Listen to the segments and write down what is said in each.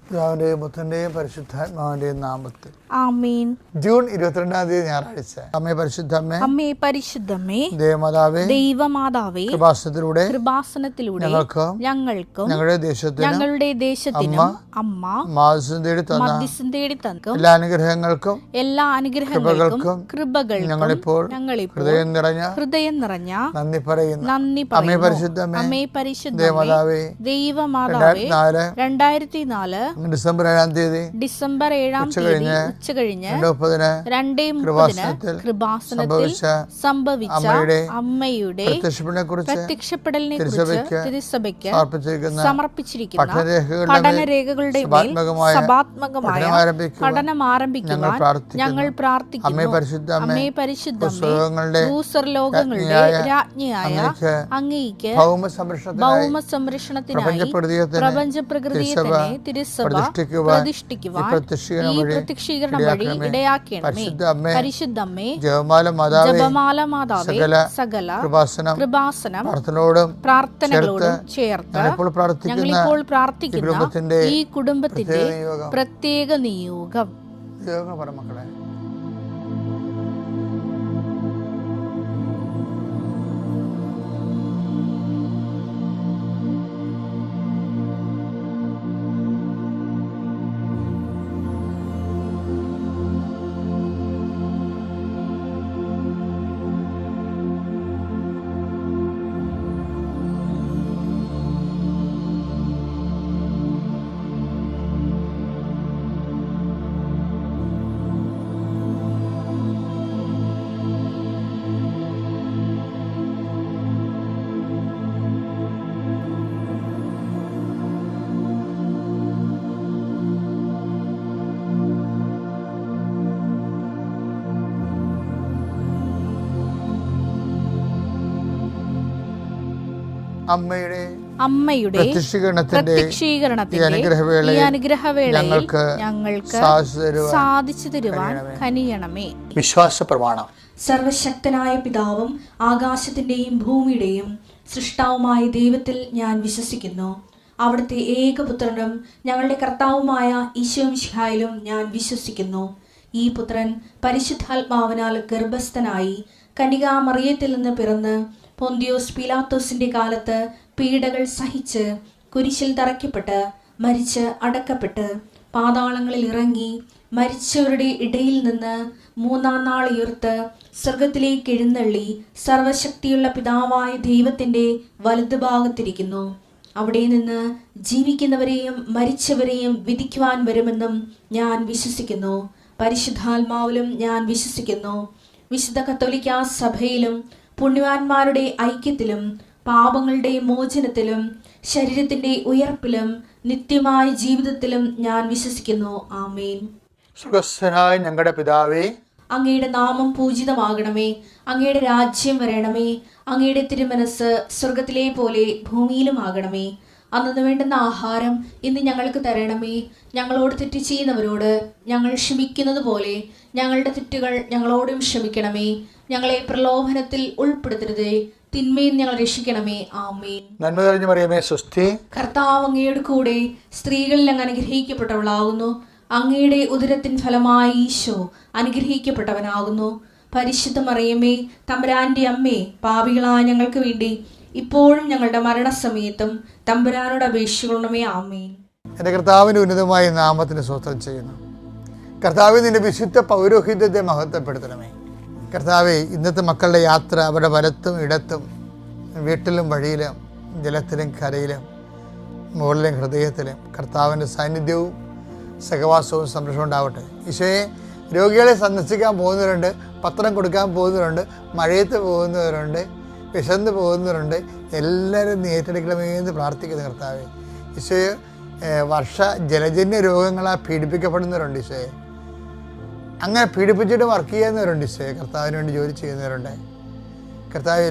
പിതാവിന്റെയും പുത്രന്റെയും പരിശുദ്ധാത്മാവിന്റെയും നാമത്തിൽ ആമേൻ. ജൂൺ 22-ാം തീയതി ഞായറാഴ്ച. അമ്മേ പരിശുദ്ധമ്മേ, അമ്മേ പരിശുദ്ധമ്മേ, ദൈവമാതാവേ, കൃപാസനത്തിലൂടെ ഞങ്ങൾക്കും ഞങ്ങളുടെ ദേശത്തിനും അമ്മ മധ്യസ്ഥം തേടി തന്ന എല്ലാ അനുഗ്രഹങ്ങൾക്കും കൃപകൾക്കും ഞങ്ങളിപ്പോൾ ഹൃദയം നിറഞ്ഞ നന്ദി പറയുന്നു. അമ്മേ പരിശുദ്ധമ്മേ, ദൈവമാതാവേ, 2004 ഡിസംബർ 7-ാം തീയതി ഉച്ചകഴിഞ്ഞ് 2:30 കൃപാസനത്തിൽ സംഭവിച്ച അമ്മയുടെ പ്രത്യക്ഷപ്പെടലിനെ കുറിച്ച് തിരുസഭയ്ക്ക് സമർപ്പിച്ചിരിക്കുന്ന പഠനരേഖകളുടെ മേൽ സഭാത്മകമായ പഠനം ആരംഭിക്കുവാൻ ഞങ്ങൾ പ്രാർത്ഥിക്കുന്നു. അമ്മേ പരിശുദ്ധമ്മേ, ഭൂസ്വർലോകങ്ങളുടെ രാജ്ഞിയായ അങ്ങേയ്ക്ക് ഭൗമ സംരക്ഷണത്തിനായി പ്രപഞ്ച പ്രകൃതിയെ തന്നെ തിരുസഭ പ്രതിഷ്ഠിക്കുവാൻ ഈ പ്രത്യക്ഷീകരണം വഴി ഇടയാക്കണമേ. പരിശുദ്ധമ്മേ, ജപമാല മാതാവേ, സകല കൃപാസനം പ്രാർത്ഥനകളോടും ചേർത്ത് ഞങ്ങളിപ്പോൾ പ്രാർത്ഥിക്കുന്ന ഈ കുടുംബത്തിന്റെ പ്രത്യേക നിയോഗം. അമ്മയുടെ പ്രത്യക്ഷീകരണത്തിന്റെ ഈ അനുഗ്രഹവേളയിൽ ഞങ്ങൾക്ക് സാധിച്ചു തരുവാൻ കനിയണമേ. വിശ്വാസ പ്രമാണം. സർവശക്തനായ പിതാവും ആകാശത്തിന്റെയും ഭൂമിയുടെയും സൃഷ്ടാവുമായ ദൈവത്തിൽ ഞാൻ വിശ്വസിക്കുന്നു. അവിടുത്തെ ഏകപുത്രനും ഞങ്ങളുടെ കർത്താവുമായ ഈശോമിശിഹായിലും ഞാൻ വിശ്വസിക്കുന്നു. ഈ പുത്രൻ പരിശുദ്ധാത്മാവിനാൽ ഗർഭസ്ഥനായി കന്യകാമറിയത്തിൽ നിന്ന് പിറന്ന് പൊന്തിയോസ് പീലാത്തോസിന്റെ കാലത്ത് പീഡകൾ സഹിച്ച് കുരിശിൽ തറയ്ക്കപ്പെട്ട് മരിച്ച് അടക്കപ്പെട്ട് പാതാളങ്ങളിൽ ഇറങ്ങി മരിച്ചവരുടെ ഇടയിൽ നിന്ന് 3-ാം നാൾ ഉയർത്ത് സ്വർഗത്തിലേക്ക് എഴുന്നള്ളി സർവശക്തിയുള്ള പിതാവായ ദൈവത്തിന്റെ വലതുഭാഗത്തിരിക്കുന്നു. അവിടെ നിന്ന് ജീവിക്കുന്നവരെയും മരിച്ചവരെയും വിധിക്കുവാൻ വരുമെന്നും ഞാൻ വിശ്വസിക്കുന്നു. പരിശുദ്ധാത്മാവിലും ഞാൻ വിശ്വസിക്കുന്നു. വിശുദ്ധ കത്തോലിക്കാ സഭയിലും പുണ്യവാന്മാരുടെ ഐക്യത്തിലും പാപങ്ങളുടെ മോചനത്തിലും ശരീരത്തിന്റെ ഉയർപ്പിലും നിത്യമായ ജീവിതത്തിലും ഞാൻ വിശ്വസിക്കുന്നു. ആമേൻ. സ്വർഗ്ഗസ്ഥനായ ഞങ്ങളുടെ പിതാവേ, അങ്ങയുടെ നാമം പൂജിതമാകണമേ. അങ്ങയുടെ രാജ്യം വരണമേ. അങ്ങയുടെ തിരുമനസ് സ്വർഗത്തിലെ പോലെ ഭൂമിയിലും ആകണമേ. അന്നു വേണ്ടുന്ന ആഹാരം ഇന്ന് ഞങ്ങൾക്ക് തരണമേ. ഞങ്ങളോട് തെറ്റ് ചെയ്യുന്നവരോട് ഞങ്ങൾ ക്ഷമിക്കുന്നത് പോലെ ഞങ്ങളുടെ തെറ്റുകൾ ഞങ്ങളോടും ക്ഷമിക്കണമേ. ഞങ്ങളെ പ്രലോഭനത്തിൽ ഉൾപ്പെടുത്തരുതേ, തിന്മയിൽ ഞങ്ങൾ രക്ഷിക്കണമേ. ആമേൻ. നന്മ നിറഞ്ഞ മറിയമേ, സ്വസ്തി. കർത്താവ് അങ്ങയുടെ കൂടെ സ്ത്രീകളിൽ അങ്ങ് അനുഗ്രഹിക്കപ്പെട്ടവളാകുന്നു. അങ്ങയുടെ ഉദരത്തിൻ ഫലമായി ഈശോ അനുഗ്രഹിക്കപ്പെട്ടവനാകുന്നു. പരിശുദ്ധ മറിയമേ, തമ്പുരാന്റെ അമ്മേ, പാപികളായ ഞങ്ങൾക്ക് വേണ്ടി ഇപ്പോഴും ഞങ്ങളുടെ മരണസമയത്തും തമ്പുരാനോട് അപേക്ഷിക്കണമേ. ആമേൻ. എൻ്റെ കർത്താവിൻ്റെ ഉന്നതമായ നാമത്തിന് സ്തോത്രം ചെയ്യുന്നു. കർത്താവേ, നിന്റെ വിശുദ്ധ പൗരോഹിത്യത്തെ മഹത്വപ്പെടുത്തണമേ. കർത്താവേ, ഇന്നത്തെ മക്കളുടെ യാത്ര അവരുടെ വലത്തും ഇടത്തും വീട്ടിലും വഴിയിലും ജലത്തിലും കരയിലും മുകളിലും ഹൃദയത്തിലും കർത്താവിൻ്റെ സാന്നിധ്യവും സഹവാസവും സംരക്ഷണം ഉണ്ടാവട്ടെ. ഈശോയെ, രോഗികളെ സന്ദർശിക്കാൻ പോകുന്നവരുണ്ട്, പത്രം കൊടുക്കാൻ പോകുന്നവരുണ്ട്, മഴയത്ത് പോകുന്നവരുണ്ട്, വിശന്ന് പോകുന്നവരുണ്ട്. എല്ലാവരും നീ ഏറ്റെടുക്കണമേ എന്ന് പ്രാർത്ഥിക്കുന്നു കർത്താവേ. ഈശോയെ, ജലജന്യ രോഗങ്ങളാൽ പീഡിപ്പിക്കപ്പെടുന്നവരുണ്ട്. ഈശോയെ, അങ്ങനെ പീഡിപ്പിച്ചിട്ട് വർക്ക് ചെയ്യുന്നവരുണ്ട്. ഈശോയെ, കർത്താവിന് വേണ്ടി ജോലി ചെയ്യുന്നവരുണ്ട്. കർത്താവേ,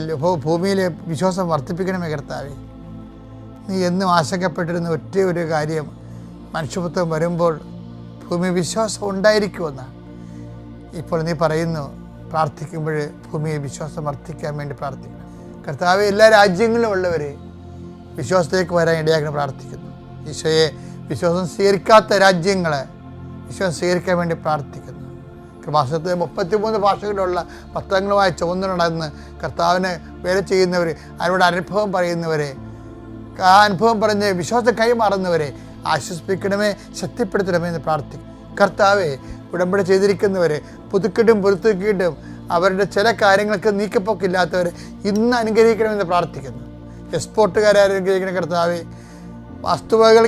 ഭൂമിയിലെ വിശ്വാസം വർദ്ധിപ്പിക്കണമേ കർത്താവേ. നീ എന്നും ആശങ്കപ്പെട്ടിരുന്ന ഒറ്റ ഒരു കാര്യം, മനുഷ്യപുത്രം വരുമ്പോൾ ഭൂമി വിശ്വാസം ഉണ്ടായിരിക്കുമെന്നാണ്. ഇപ്പോൾ നീ പറയുന്നു, പ്രാർത്ഥിക്കുമ്പോൾ ഭൂമിയെ വിശ്വാസം വർദ്ധിക്കാൻ വേണ്ടി പ്രാർത്ഥിക്കണം കർത്താവെ. എല്ലാ രാജ്യങ്ങളിലും ഉള്ളവരെ വിശ്വാസത്തിലേക്ക് വരാൻ ഇടയാക്കണം പ്രാർത്ഥിക്കുന്നു. ഈശോയെ, വിശ്വാസം സ്വീകരിക്കാത്ത രാജ്യങ്ങളെ വിശ്വാസം സ്വീകരിക്കാൻ വേണ്ടി പ്രാർത്ഥിക്കുന്നു. കൃപാസനത്തിൽ 33 ഭാഷകളിലുള്ള പത്രങ്ങളുമായി ചുവന്നു നടന്ന് കർത്താവിനെ വേല ചെയ്യുന്നവർ, അവരുടെ അനുഭവം പറയുന്നവരെ, ആ അനുഭവം പറഞ്ഞ് വിശ്വാസം കൈമാറുന്നവരെ ആശ്വസിപ്പിക്കണമേ, ശക്തിപ്പെടുത്തണമേ എന്ന് പ്രാർത്ഥിക്കും. കർത്താവെ, ഉടമ്പടി ചെയ്തിരിക്കുന്നവരെ പുതുക്കിയിട്ടും പുറത്തുക്കിയിട്ടും അവരുടെ ചില കാര്യങ്ങൾക്ക് നീക്കപ്പൊക്കില്ലാത്തവരെ ഇന്ന് അനുഗ്രഹിക്കണമെന്ന് പ്രാർത്ഥിക്കുന്നു. എക്സ്പോർട്ടുകാരെ അനുഗ്രഹിക്കുന്ന കർത്താവെ, വസ്തുവകൾ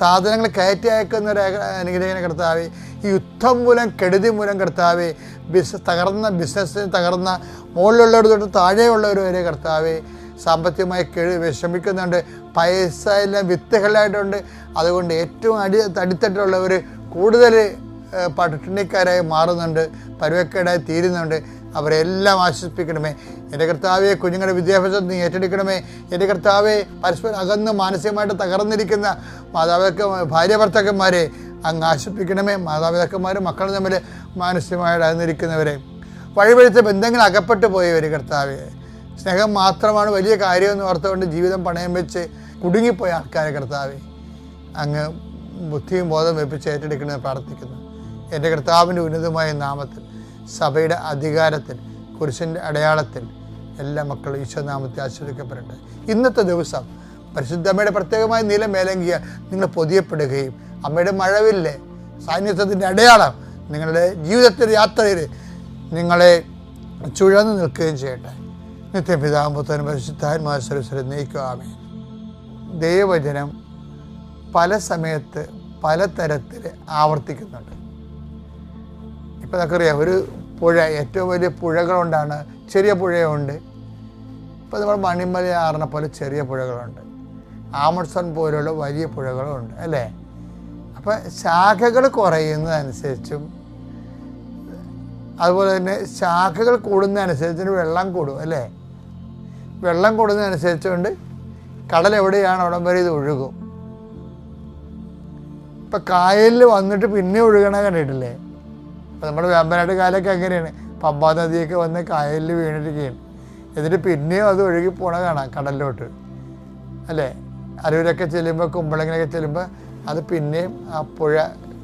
സാധനങ്ങൾ കയറ്റി അയക്കുന്നവരെ അനുഗ്രഹിക്കുന്ന കർത്താവെ, ഈ യുദ്ധം മൂലം കെടുതി മൂലം കർത്താവെ തകർന്ന ബിസിനസ്സിന് തകർന്ന മുകളിലുള്ളവർ തൊട്ട് താഴെയുള്ളവർ വരെ കർത്താവെ സാമ്പത്തികമായി വിഷമിക്കുന്നുണ്ട്. പൈസ എല്ലാം വിത്തുകളായിട്ടുണ്ട്. അതുകൊണ്ട് ഏറ്റവും അടിത്തട്ടിലുള്ളവർ കൂടുതൽ പട്ടിണിക്കാരായി മാറുന്നുണ്ട്, പരുവക്കേടായി തീരുന്നുണ്ട്. അവരെല്ലാം ആശ്വസിപ്പിക്കണമേ. എൻ്റെ കർത്താവെ, കുഞ്ഞുങ്ങളുടെ വിദ്യാഭ്യാസം നീ ഏറ്റെടുക്കണമേ. എൻ്റെ കർത്താവെ, പരസ്പരം അകന്ന് മാനസികമായിട്ട് തകർന്നിരിക്കുന്ന ഭാര്യ ഭർത്താക്കന്മാരെ അങ്ങ് ആശ്വസിപ്പിക്കണമേ. മാതാപിതാക്കന്മാരും മക്കളും തമ്മിൽ മാനസികമായിട്ട് അകന്നിരിക്കുന്നവരെ, വഴിപഴിച്ച ബന്ധങ്ങൾ അകപ്പെട്ടു പോയവർ കർത്താവെ, സ്നേഹം മാത്രമാണ് വലിയ കാര്യമെന്ന് ഓർത്തുകൊണ്ട് ജീവിതം പണയം വെച്ച് കുടുങ്ങിപ്പോയ ആൾക്കാരെ കർത്താവെ അങ്ങ് ബുദ്ധിയും ബോധം വെപ്പിച്ച് ഏറ്റെടുക്കണമെന്ന് പ്രാർത്ഥിക്കുന്നു. എൻ്റെ കർത്താവിൻ്റെ ഉന്നതമായ നാമത്തിൽ, സഭയുടെ അധികാരത്തിൽ, കുരിശിൻ്റെ അടയാളത്തിൽ എല്ലാ മക്കളും ഈശോനാമത്തിൽ ആശ്രയിക്കപ്പെടട്ടെ. ഇന്നത്തെ ദിവസം പരിശുദ്ധമ്മയുടെ പ്രത്യേകമായ നീല മേലങ്കിയ നിങ്ങൾ പൊതിയപ്പെടുകയും അമ്മയുടെ മഴവില്ലേ സാന്നിധ്യത്തിൻ്റെ അടയാളം നിങ്ങളുടെ ജീവിതത്തിൻ്റെ യാത്രയിൽ നിങ്ങളെ ചുഴന്നു നിൽക്കുകയും ചെയ്യട്ടെ. നിത്യപിതാവും പുത്രനും പരിശുദ്ധാത്മാവും സർവ്വസ്വരം നയിക്കുക. ആമേൻ. ദൈവവചനം പല സമയത്ത് പല തരത്തിൽ ആവർത്തിക്കുന്നുണ്ട്. ഇപ്പം നമുക്കറിയാം, ഒരു പുഴ, ഏറ്റവും വലിയ പുഴകളുണ്ടാണ്, ചെറിയ പുഴയുണ്ട്. ഇപ്പോൾ നമ്മൾ മണിമല ആറിനെ പോലെ ചെറിയ പുഴകളുണ്ട്, ആമസോൺ പോലുള്ള വലിയ പുഴകളുണ്ട്, അല്ലേ? അപ്പം ശാഖകൾ കുറയുന്നതനുസരിച്ചും അതുപോലെ തന്നെ ശാഖകൾ കൂടുന്നതനുസരിച്ച് വെള്ളം കൂടും, അല്ലേ? വെള്ളം കൂടുന്നതനുസരിച്ചുകൊണ്ട് കടൽ എവിടെയാണ് അവിടം വരെ ഇത് ഒഴുകും. ഇപ്പം കായലിൽ വന്നിട്ട് പിന്നെ ഒഴുകണ കണ്ടിട്ടില്ലേ? അപ്പം നമ്മുടെ വേമ്പനാട് കാലൊക്കെ അങ്ങനെയാണ്. പമ്പാ നദിയൊക്കെ വന്ന് കായലിൽ വീണിരിക്കുകയാണ്. എന്നിട്ട് പിന്നെയും അത് ഒഴുകി പോണ കാണാം കടലിലോട്ട്, അല്ലേ? അരൂരൊക്കെ ചെല്ലുമ്പോൾ, കുമ്പളങ്ങിലൊക്കെ ചെല്ലുമ്പോൾ അത് പിന്നെയും ആ പുഴ,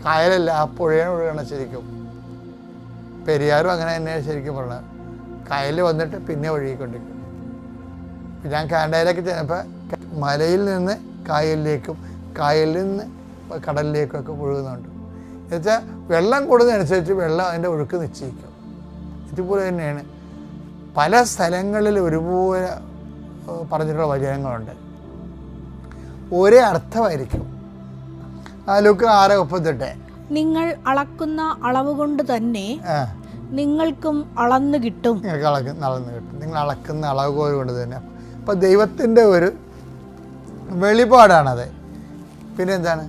കായലല്ല, ആ പുഴയാണ് ഒഴുകണം ശരിക്കും. പെരിയാറും അങ്ങനെ തന്നെയാണ് ശരിക്കും പറഞ്ഞത്. കായലിൽ വന്നിട്ട് പിന്നെ ഒഴുകിക്കൊണ്ടിരിക്കും. ഞാൻ കാനഡയിലൊക്കെ ചെന്നപ്പോൾ മലയിൽ നിന്ന് കായലിലേക്കും കായലിൽ നിന്ന് കടലിലേക്കും ഒക്കെ ഒഴുകുന്നുണ്ട്. എന്നുവെച്ചാൽ വെള്ളം കൂടുന്നതനുസരിച്ച് വെള്ളം അതിൻ്റെ ഒഴുക്ക് നിശ്ചയിക്കും. ഇതുപോലെ തന്നെയാണ് പല സ്ഥലങ്ങളിൽ ഒരുപോലെ പറഞ്ഞിട്ടുള്ള വചനങ്ങളുണ്ട്. ഒരേ അർത്ഥമായിരിക്കും. ലൂക്ക 6:38 നിങ്ങൾ അളക്കുന്ന അളവ് കൊണ്ട് തന്നെ നിങ്ങൾക്കും അളന്നു കിട്ടും. നിങ്ങൾക്ക് അളന്ന് കിട്ടും. നിങ്ങൾ അളക്കുന്ന അളവ് കൊണ്ട് തന്നെ. അപ്പം ദൈവത്തിൻ്റെ ഒരു വെളിപാടാണത്. പിന്നെ എന്താണ്,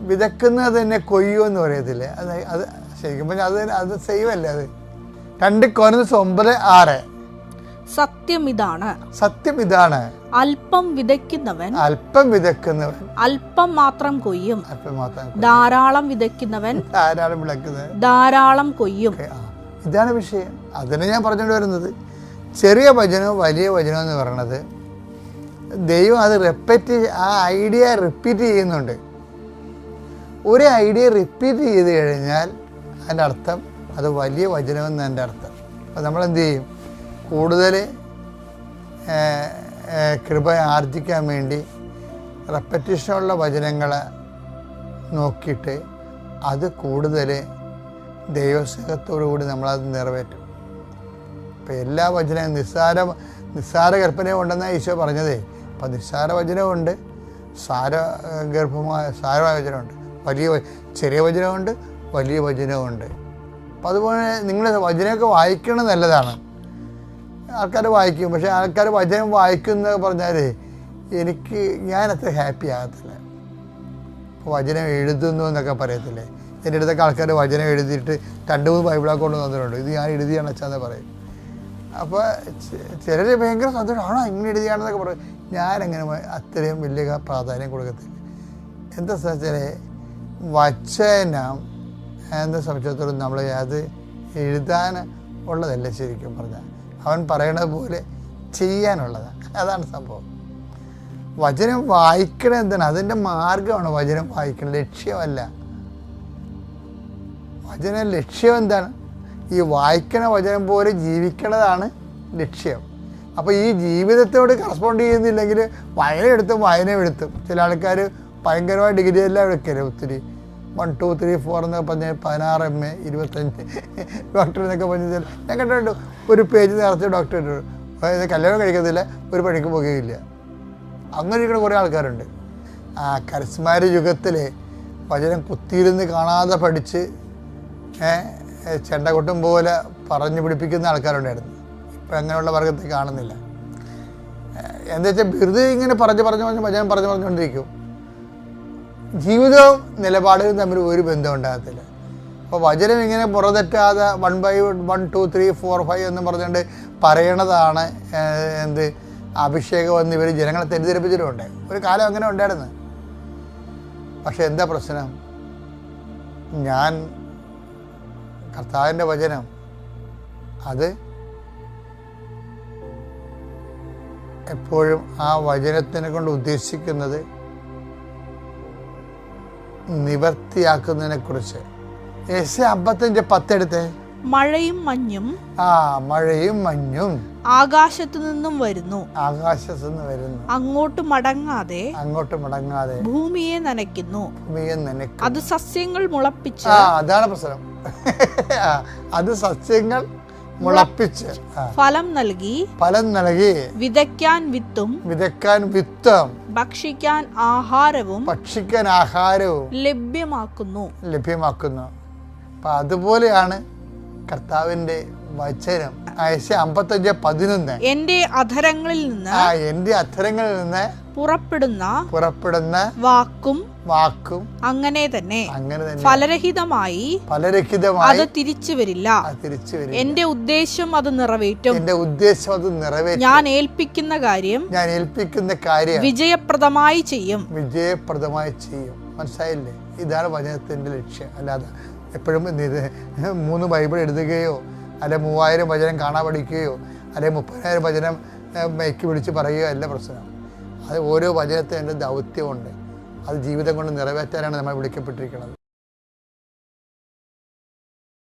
വിതക്കുന്നത് തന്നെ കൊയ്യുമെന്ന് പറയത്തില്ലേ? അത് ശരിക്കും പറഞ്ഞാൽ അത് സെയിമല്ലേ? അത് 2 കൊരിന്ത്യർ 9:6 സത്യം ഇതാണ്, അല്പം വിതയ്ക്കുന്നവൻ അല്പം മാത്രം കൊയ്യും, ധാരാളം വിതയ്ക്കുന്നവൻ ധാരാളം കൊയ്യും. ഇതാണ് വിഷയം. അതിനെ ഞാൻ പറഞ്ഞുകൊണ്ട് വരുന്നത്. ചെറിയ വചനവും വലിയ വചനം എന്ന് പറയുന്നത് ദൈവം അത് ആ ഐഡിയ റിപ്പീറ്റ് ചെയ്യുന്നുണ്ട്. ഒരു ഐഡിയ റിപ്പീറ്റ് ചെയ്ത് കഴിഞ്ഞാൽ അതിൻ്റെ അർത്ഥം അത് വലിയ വചനമെന്ന് എൻ്റെ അർത്ഥം. അപ്പോൾ നമ്മളെന്ത് ചെയ്യും? കൂടുതൽ കൃപ ആർജിക്കാൻ വേണ്ടി റെപ്പറ്റീഷനുള്ള വചനങ്ങളെ നോക്കിയിട്ട് അത് കൂടുതൽ ദൈവസ്നേഹത്തോടുകൂടി നമ്മളത് നിറവേറ്റും. ഇപ്പം എല്ലാ വചനവും നിസ്സാര കൽപ്പനയും ഉണ്ടെന്നാണ് ഈശോ പറഞ്ഞതേ. അപ്പം നിസ്സാര വചനമുണ്ട്, സാരമായ വചനമുണ്ട്, ചെറിയ വചനമുണ്ട്, വലിയ വചനമുണ്ട്. അപ്പം അതുപോലെ നിങ്ങൾ വചനമൊക്കെ വായിക്കണം നല്ലതാണ്. ആൾക്കാർ വായിക്കും. പക്ഷേ ആൾക്കാർ വചനം വായിക്കുന്ന പറഞ്ഞാൽ ഞാനത്ര ഹാപ്പി ആകത്തില്ല. ഇപ്പോൾ വചനം എഴുതുന്നു എന്നൊക്കെ പറയത്തില്ലേ? എൻ്റെ അടുത്തൊക്കെ ആൾക്കാർ വചനം എഴുതിയിട്ട് 2-3 ബൈബിളൊക്കെ കൊണ്ട് വന്നിട്ടുണ്ട്. ഇത് ഞാൻ എഴുതിയാണ് അച്ഛാന്ന് പറയും. അപ്പോൾ ചിലർ ഭയങ്കര സന്തോഷമാണോ ഇങ്ങനെ എഴുതിയാണെന്നൊക്കെ പറയും. ഞാനങ്ങനെ അത്രയും വലിയ പ്രാധാന്യം കൊടുക്കത്തില്ല. എന്താ വെച്ചാൽ വചനം എന്നെ സംബന്ധിച്ചിടത്തോളം നമ്മൾ അത് എഴുതാൻ ഉള്ളതല്ല ശരിക്കും പറഞ്ഞാൽ. അവൻ പറയണത് പോലെ ചെയ്യാനുള്ളതാണ്. അതാണ് സംഭവം. വചനം വായിക്കണം എന്താണ്? അതിൻ്റെ മാർഗമാണ് വചനം വായിക്കണം, ലക്ഷ്യമല്ല. വചന ലക്ഷ്യം എന്താണ്? ഈ വായിക്കണ വചനം പോലെ ജീവിക്കണതാണ് ലക്ഷ്യം. അപ്പോൾ ഈ ജീവിതത്തോട് കറസ്പോണ്ട് ചെയ്യുന്നില്ലെങ്കിൽ വായന എടുത്തും ചില ആൾക്കാർ ഭയങ്കരമായ ഡിഗ്രി എല്ലാം എടുക്കരുത്. ഒത്തിരി 1, 2, 3, 4 എന്നൊക്കെ പറഞ്ഞാൽ 16 MA 25 ഡോക്ടർ എന്നൊക്കെ പറഞ്ഞാൽ ഞാൻ കണ്ടിട്ടുണ്ട്. ഒരു പേജ് നിറച്ച് ഡോക്ടർ അതായത് കല്യാണം കഴിക്കത്തില്ല, ഒരു പണിക്ക് പോകുകയില്ല. അങ്ങനെ ഇരിക്കുന്ന കുറേ ആൾക്കാരുണ്ട്. ആ കരിസ്മാരിക് യുഗത്തിൽ വചനം കുത്തിയിരുന്ന് കാണാതെ പഠിച്ച് ചെണ്ടകൊട്ടും പോലെ പറഞ്ഞു പിടിപ്പിക്കുന്ന ആൾക്കാരുണ്ടായിരുന്നു. ഇപ്പം അങ്ങനെയുള്ള വർഗത്തെ കാണുന്നില്ല. എന്താ വെച്ചാൽ വെറുതെ ഇങ്ങനെ പറഞ്ഞു വചനം പറഞ്ഞുകൊണ്ടിരിക്കും. ജീവിതവും നിലപാടുകളും തമ്മിൽ ഒരു ബന്ധം ഉണ്ടാകത്തില്ല. അപ്പോൾ വചനം ഇങ്ങനെ പുറതെറ്റാതെ 1 by 1, 2, 3, 4, 5 എന്ന് പറഞ്ഞുകൊണ്ട് പറയണതാണ് അഭിഷേകം എന്ന് ഇവർ ജനങ്ങളെ തെറ്റിദ്ധരിപ്പിച്ചിട്ടുമുണ്ട്. ഒരു കാലം അങ്ങനെ ഉണ്ടായിരുന്നു. പക്ഷെ എന്താ പ്രശ്നം? ഞാൻ കർത്താവിൻ്റെ വചനം അത് എപ്പോഴും ആ വചനത്തിനെ കൊണ്ട് ഉദ്ദേശിക്കുന്നത് നിവർത്തിയാക്കുന്നതിനെ കുറിച്ച്. യെശയ്യാ 55:10 എടുത്തേ. മഴയും മഞ്ഞും മഴയും മഞ്ഞും ആകാശത്തു നിന്നും വരുന്നു, അങ്ങോട്ട് മടങ്ങാതെ ഭൂമിയെ നനയ്ക്കുന്നു. അത് സസ്യങ്ങൾ മുളപ്പിച്ച് അതാണ് പ്രശ്നം. അത് സസ്യങ്ങൾ മുളപ്പിച്ച് ഫലം നൽകി വിതയ്ക്കാൻ വിത്തും ഭക്ഷിക്കാൻ ആഹാരവും ലഭ്യമാക്കുന്നു. അപ്പൊ അതുപോലെയാണ് കർത്താവിന്റെ വചനം. യെശയ്യാ 55:11 എന്റെ അധരങ്ങളിൽ നിന്ന് പുറപ്പെടുന്ന വാക്കും അങ്ങനെ തന്നെ ഫലരഹിതമായി അത് തിരിച്ചു വരില്ല. എന്റെ ഉദ്ദേശം അത് നിറവേറ്റും. ഞാൻ ഏൽപ്പിക്കുന്ന കാര്യം വിജയപ്രദമായി ചെയ്യും. മനസ്സിലായില്ലേ? ഇതാണ് വചനത്തിന്റെ ലക്ഷ്യം. അല്ലാതെ എപ്പോഴും 3 ബൈബിൾ എഴുതുകയോ അല്ലെ 3000 വചനം കാണാൻ പഠിക്കുകയോ അല്ലെ 30,000 വചനം മൈക്ക് പിടിച്ച് പറയുകയോ അല്ല പ്രശ്നം. അത് ഓരോ വചനത്തിൻ്റെ ദൗത്യമുണ്ട്. അത് ജീവിതം കൊണ്ട് നിറവേറ്റാനാണ് നമ്മൾ വിളിക്കപ്പെട്ടിരിക്കുന്നത്.